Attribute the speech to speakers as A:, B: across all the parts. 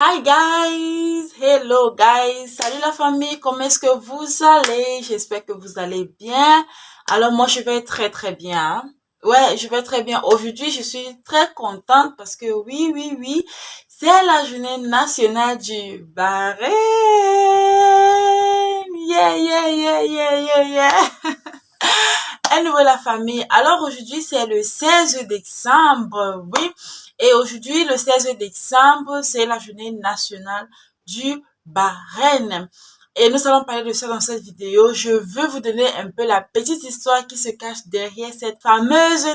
A: Hi guys, hello guys, salut la famille, comment est-ce que vous allez? J'espère que vous allez bien. Alors moi je vais très bien, hein. Ouais, je vais très bien. Aujourd'hui je suis très contente parce que oui, c'est la journée nationale du Bahreïn. Yeah. À nouveau la famille. Alors aujourd'hui c'est le 16 décembre, oui. Et aujourd'hui le 16 décembre c'est la journée nationale du Bahreïn. Et nous allons parler de ça dans cette vidéo. Je veux vous donner un peu la petite histoire qui se cache derrière cette fameuse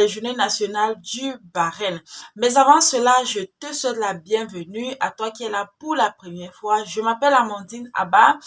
A: journée nationale du Bahreïn. Mais avant cela, je te souhaite la bienvenue à toi qui es là pour la première fois. Je m'appelle Amandine Abba.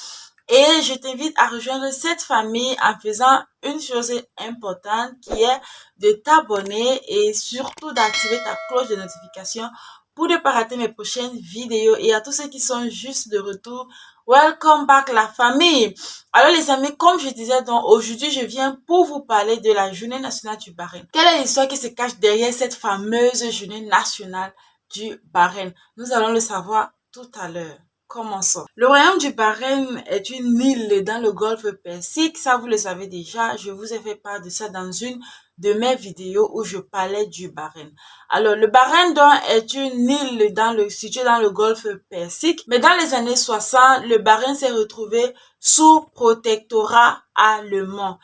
A: Et je t'invite à rejoindre cette famille en faisant une chose importante qui est de t'abonner et surtout d'activer ta cloche de notification pour ne pas rater mes prochaines vidéos. Et à tous ceux qui sont juste de retour, welcome back la famille. Alors les amis, comme je disais, donc aujourd'hui je viens pour vous parler de la journée nationale du Bahreïn. Quelle est l'histoire qui se cache derrière cette fameuse journée nationale du Bahreïn? Nous allons le savoir tout à l'heure. Commençons. Le royaume du Bahreïn est une île dans le golfe Persique. Ça, vous le savez déjà. Je vous ai fait part de ça dans une de mes vidéos où je parlais du Bahreïn. Alors, le Bahreïn donc est une île située dans le golfe Persique. Mais dans les années 60, le Bahreïn s'est retrouvé sous protectorat allemand.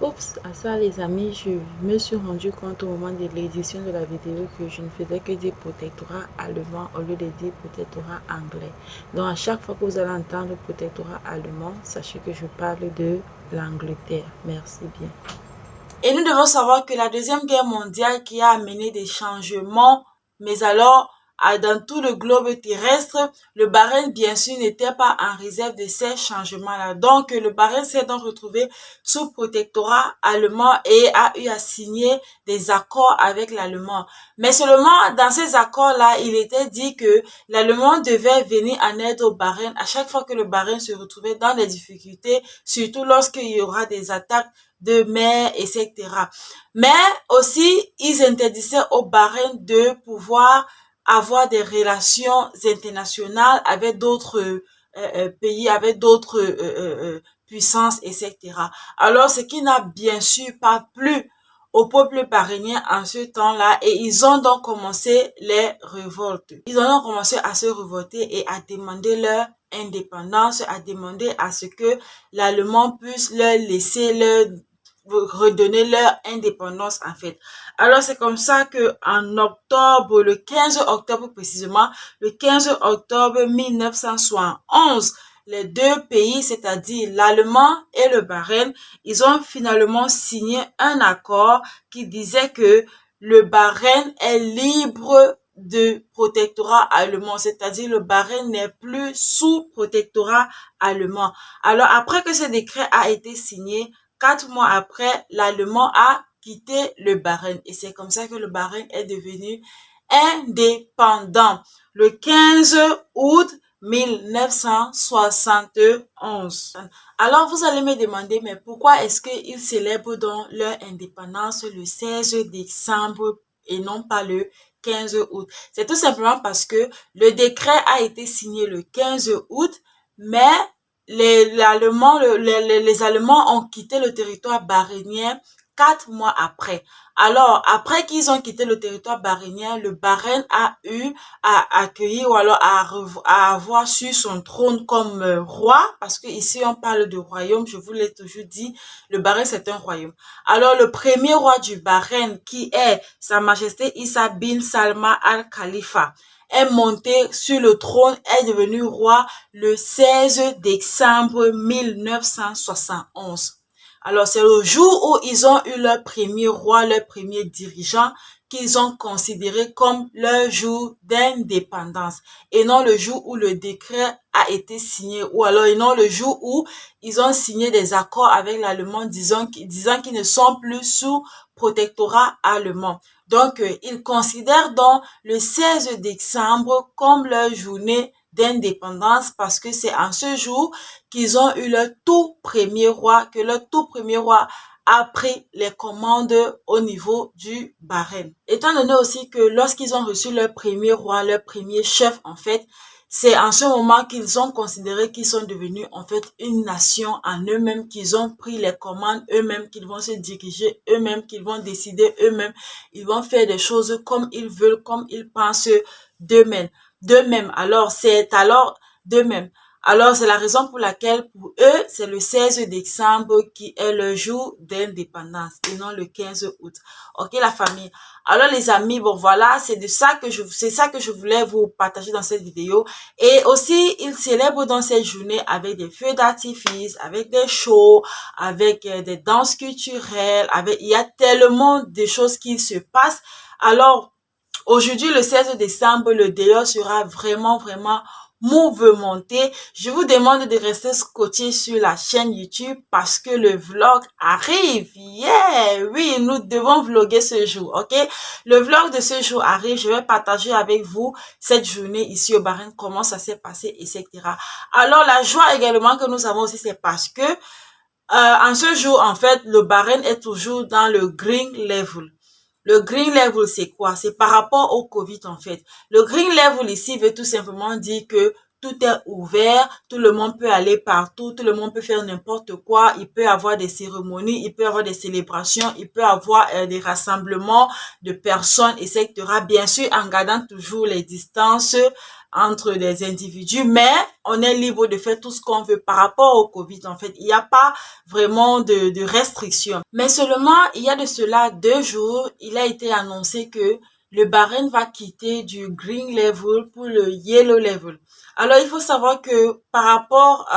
A: Oups, à ça les amis, je me suis rendu compte au moment de l'édition de la vidéo que je ne faisais que dire protectorat allemand au lieu de dire protectorat anglais. Donc à chaque fois que vous allez entendre protectorat allemand, sachez que je parle de l'Angleterre. Merci bien. Et nous devons savoir que la Deuxième Guerre mondiale qui a amené des changements, mais alors dans tout le globe terrestre, le Bahreïn bien sûr n'était pas en réserve de ces changements-là. Donc le Bahreïn s'est donc retrouvé sous protectorat allemand et a eu à signer des accords avec l'Allemand. Mais seulement dans ces accords-là, il était dit que l'Allemand devait venir en aide au Bahreïn à chaque fois que le Bahreïn se retrouvait dans des difficultés, surtout lorsqu'il y aura des attaques de mer, etc. Mais aussi, ils interdisaient au Bahreïn de pouvoir avoir des relations internationales avec d'autres pays, avec d'autres puissances, etc. Alors, ce qui n'a bien sûr pas plu au peuple bahreïnien en ce temps-là, et ils ont donc commencé les révoltes. Ils ont donc commencé à se révolter et à demander leur indépendance, à demander à ce que l'Allemand puisse leur laisser leur redonner leur indépendance en fait. Alors c'est comme ça que en octobre, le 15 octobre précisément, le 15 octobre 1971, les deux pays, c'est-à-dire l'Allemand et le Bahreïn, ils ont finalement signé un accord qui disait que le Bahreïn est libre de protectorat allemand, c'est-à-dire le Bahreïn n'est plus sous protectorat allemand. Alors après que ce décret a été signé, 4 mois après, l'Allemand a quitté le Bahreïn et c'est comme ça que le Bahreïn est devenu indépendant le 15 août 1971. Alors vous allez me demander, mais pourquoi est-ce qu'ils célèbrent donc leur indépendance le 16 décembre et non pas le 15 août? C'est tout simplement parce que le décret a été signé le 15 août, mais les Allemands ont quitté le territoire bahreïnien 4 mois après. Alors, après qu'ils ont quitté le territoire bahreïnien, le Bahreïn a eu à accueillir ou alors à avoir sur son trône comme roi, parce que ici on parle de royaume, je vous l'ai toujours dit, le Bahreïn c'est un royaume. Alors, le premier roi du Bahreïn, qui est Sa Majesté Issa bin Salma al-Khalifa, est monté sur le trône, est devenu roi le 16 décembre 1971. Alors, c'est le jour où ils ont eu leur premier roi, leur premier dirigeant, qu'ils ont considéré comme leur jour d'indépendance et non le jour où le décret a été signé ou alors et non le jour où ils ont signé des accords avec l'Allemand disant qu'ils ne sont plus sous protectorat allemand. Donc, ils considèrent donc le 16 décembre comme leur journée d'indépendance parce que c'est en ce jour qu'ils ont eu leur tout premier roi, que leur tout premier roi a pris les commandes au niveau du Bahreïn. Étant donné aussi que lorsqu'ils ont reçu leur premier roi, leur premier chef, en fait, c'est en ce moment qu'ils ont considéré qu'ils sont devenus en fait une nation en eux-mêmes, qu'ils ont pris les commandes eux-mêmes, qu'ils vont se diriger eux-mêmes, qu'ils vont décider eux-mêmes, ils vont faire des choses comme ils veulent, comme ils pensent d'eux-mêmes. D'eux-mêmes. Alors, c'est alors d'eux-mêmes. Alors, c'est la raison pour laquelle, pour eux, c'est le 16 décembre qui est le jour d'indépendance et non le 15 août. Ok, la famille. Alors, les amis, bon, voilà, c'est ça que je voulais vous partager dans cette vidéo. Et aussi, ils célèbrent dans cette journée avec des feux d'artifice, avec des shows, avec des danses culturelles, il y a tellement de choses qui se passent. Alors, aujourd'hui, le 16 décembre, le dehors sera vraiment mouvementé. Je vous demande de rester scotché sur la chaîne YouTube parce que le vlog arrive. Yeah! Oui, nous devons vlogger ce jour, ok? Le vlog de ce jour arrive. Je vais partager avec vous cette journée ici au Bahreïn, comment ça s'est passé, etc. Alors, la joie également que nous avons aussi, c'est parce que en ce jour, en fait, le Bahreïn est toujours dans le green level. Le green level, c'est quoi? C'est par rapport au Covid, en fait. Le green level ici veut tout simplement dire que tout est ouvert, tout le monde peut aller partout, tout le monde peut faire n'importe quoi, il peut avoir des cérémonies, il peut avoir des célébrations, il peut avoir des rassemblements de personnes, etc. Bien sûr, en gardant toujours les distances entre les individus, mais on est libre de faire tout ce qu'on veut par rapport au Covid, en fait. Il n'y a pas vraiment de restrictions. Mais seulement, il y a de cela 2 jours, il a été annoncé que le Bahreïn va quitter du green level pour le yellow level. Alors, il faut savoir que par rapport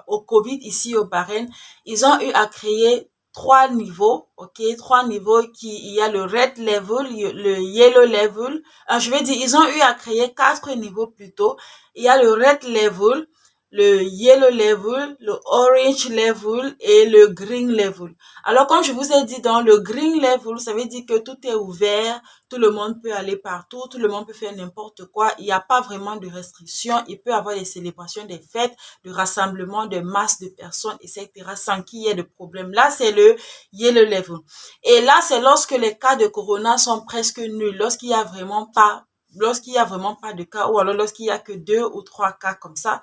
A: au Covid ici au Bahreïn, ils ont eu à créer 3 niveaux, ok, 3 niveaux il y a le red level, le yellow level. Je vais dire, ils ont eu à créer 4 niveaux plutôt. Il y a le red level, le yellow level, le orange level et le green level. Alors, comme je vous ai dit, dans le green level, ça veut dire que tout est ouvert, tout le monde peut aller partout, tout le monde peut faire n'importe quoi. Il n'y a pas vraiment de restrictions. Il peut y avoir des célébrations, des fêtes, des rassemblements de masse de personnes, etc. sans qu'il y ait de problème. Là, c'est le yellow level. Et là, c'est lorsque les cas de corona sont presque nuls, lorsqu'il y a vraiment pas de cas, ou alors lorsqu'il y a que 2 ou 3 cas comme ça.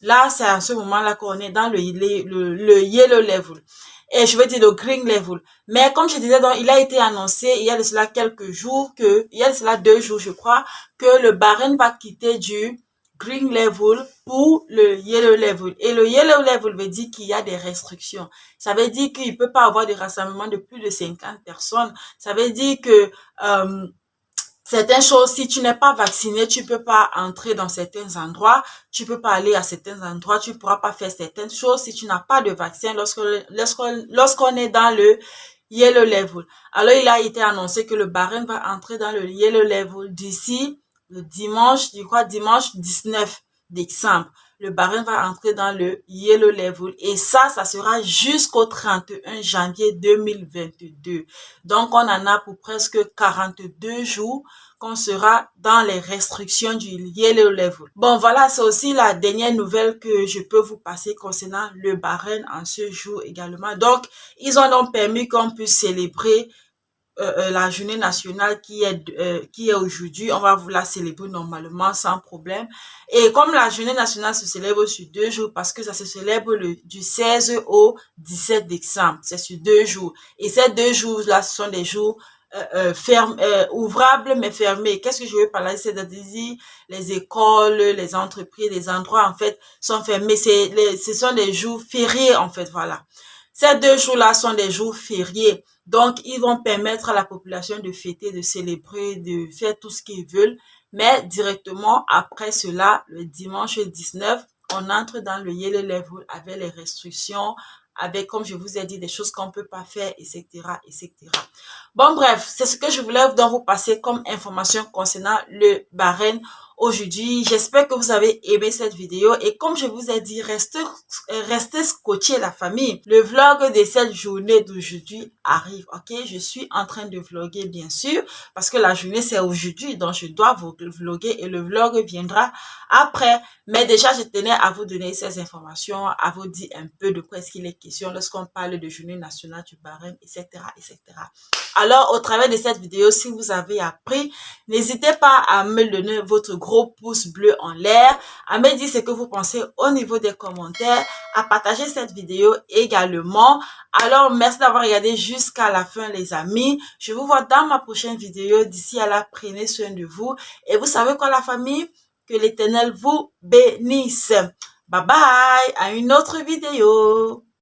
A: Là, c'est à ce moment-là qu'on est dans le yellow level. Et je veux dire le green level. Mais comme je disais, donc, il a été annoncé il y a de cela quelques jours il y a de cela 2 jours, je crois, que le Bahreïn va quitter du green level pour le yellow level. Et le yellow level veut dire qu'il y a des restrictions. Ça veut dire qu'il peut pas avoir de rassemblement de plus de 50 personnes. Ça veut dire que, certaines choses, si tu n'es pas vacciné, tu peux pas entrer dans certains endroits, tu peux pas aller à certains endroits, tu pourras pas faire certaines choses si tu n'as pas de vaccin lorsqu'on est dans le yellow level. Alors, il a été annoncé que le Bahreïn va entrer dans le yellow level d'ici le dimanche, je crois dimanche 19 décembre. Le Bahreïn va entrer dans le yellow level et ça sera jusqu'au 31 janvier 2022. Donc, on en a pour presque 42 jours qu'on sera dans les restrictions du yellow level. Bon, voilà, c'est aussi la dernière nouvelle que je peux vous passer concernant le Bahreïn en ce jour également. Donc, ils ont donc permis qu'on puisse célébrer la journée nationale qui est aujourd'hui. On va vous la célébrer normalement sans problème. Et comme la journée nationale se célèbre sur 2 jours, parce que ça se célèbre du 16 au 17 décembre, c'est sur 2 jours. Et ces 2 jours-là, ce sont des jours ouvrables mais fermés. Qu'est-ce que je veux par là? C'est-à-dire les écoles, les entreprises, les endroits en fait sont fermés. Ce sont des jours fériés en fait, voilà. Ces 2 jours-là sont des jours fériés. Donc, ils vont permettre à la population de fêter, de célébrer, de faire tout ce qu'ils veulent. Mais directement après cela, le dimanche 19, on entre dans le yellow level avec les restrictions, avec, comme je vous ai dit, des choses qu'on ne peut pas faire, etc., etc. Bon, bref, c'est ce que je voulais donc vous passer comme information concernant le Bahreïn aujourd'hui. J'espère que vous avez aimé cette vidéo et comme je vous ai dit, restez scotchés la famille. Le vlog de cette journée d'aujourd'hui arrive, ok? Je suis en train de vlogger bien sûr parce que la journée c'est aujourd'hui, donc je dois vous vlogger et le vlog viendra après. Mais déjà, je tenais à vous donner ces informations, à vous dire un peu de quoi est-ce qu'il est question lorsqu'on parle de journée nationale du parrain, etc., etc. Alors, au travers de cette vidéo, si vous avez appris, n'hésitez pas à me donner votre gros pouce bleu en l'air, à me dire ce que vous pensez au niveau des commentaires, à partager cette vidéo également. Alors, merci d'avoir regardé jusqu'à la fin, les amis. Je vous vois dans ma prochaine vidéo. D'ici à là, prenez soin de vous. Et vous savez quoi, la famille? Que l'Éternel vous bénisse. Bye bye, à une autre vidéo.